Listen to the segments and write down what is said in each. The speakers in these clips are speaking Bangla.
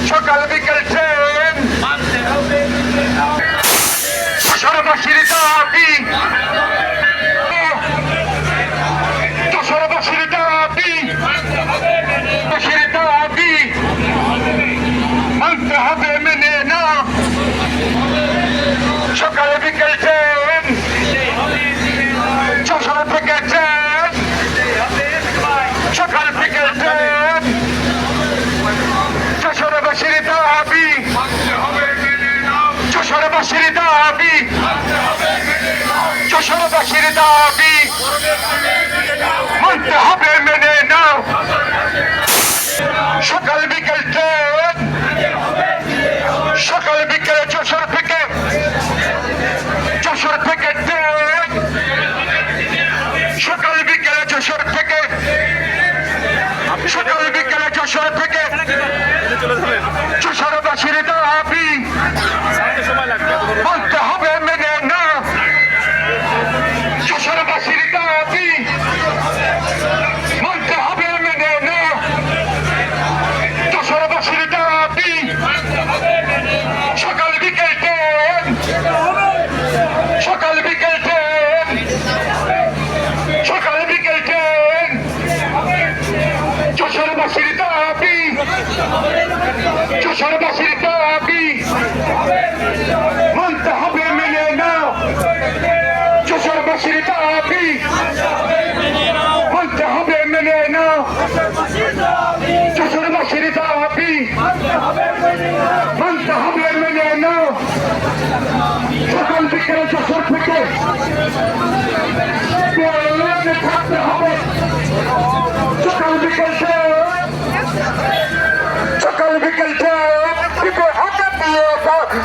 সকাল বিকেল ট্রেন যশোরবাসীর দাবি যশোরবাসীর দাবি বাসীর দাবি মানতে হবে মেনে না সকাল বিকেল ট্রেন যশোর থেকে ট্রেন সকাল বিকেল ট্রেন যশোরবাসীর দাবি যশোরবাসীর দাবি যশোরবাসীর দাবি মানতে হবে মেনে নাও সকাল বিকেল ট্রেন সকাল বিকেলে যশোর থেকে ট্রেন সকাল বিকেলে যশোর থেকে সকাল বিকেলে যশোর থেকে যশোরবাসীর দাবি মানতে হবে মেনে না যশোরবাসীর দাবি মানতে হবে মেনে না যশোরবাসীর দাবি সকাল বিকেল ট্রেন সকাল বিকেল ট্রেন সকাল বিকেল ট্রেন যশোরবাসীর দাবি যশোরবাসীর দাবি মানতে হবে মেনে নাও যশোরবাসীর দাবি মানতে হবে মেনে নাও যশোরবাসীর দাবি মানতে হবে মেনে নাও সকাল বিকেলে যশোর থেকে থাকতে হবে সকাল বিকেল সকাল বিকেল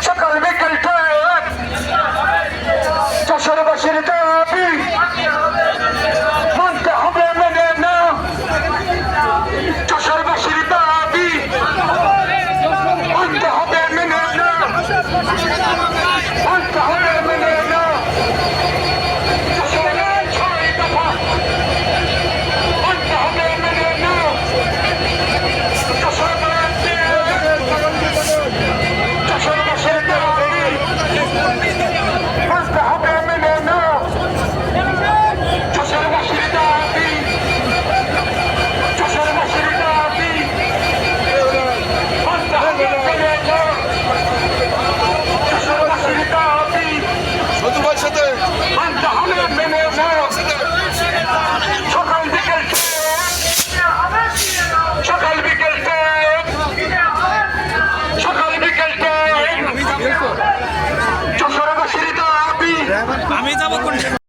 সকাল বিকেল যশোরবাসীর দাবি মানতে হবে মেনে না যশোরবাসীর দাবি মানতে হবে মেনে না মানতে হবে মেনে না মানতে হবে মেনে না যশোরবাসীর দাবি মানতে হবে মেনে না যশোরবাসীর দাবি যশোরবাসীর দাবি মানতে হবে মেনে না যশোরবাসীর দাবি মানতে হবে মেনে না সকাল বিকেল সকাল বিকেল সকাল বিকেল যশোরবাসীর দাবি আমি যাবো কোন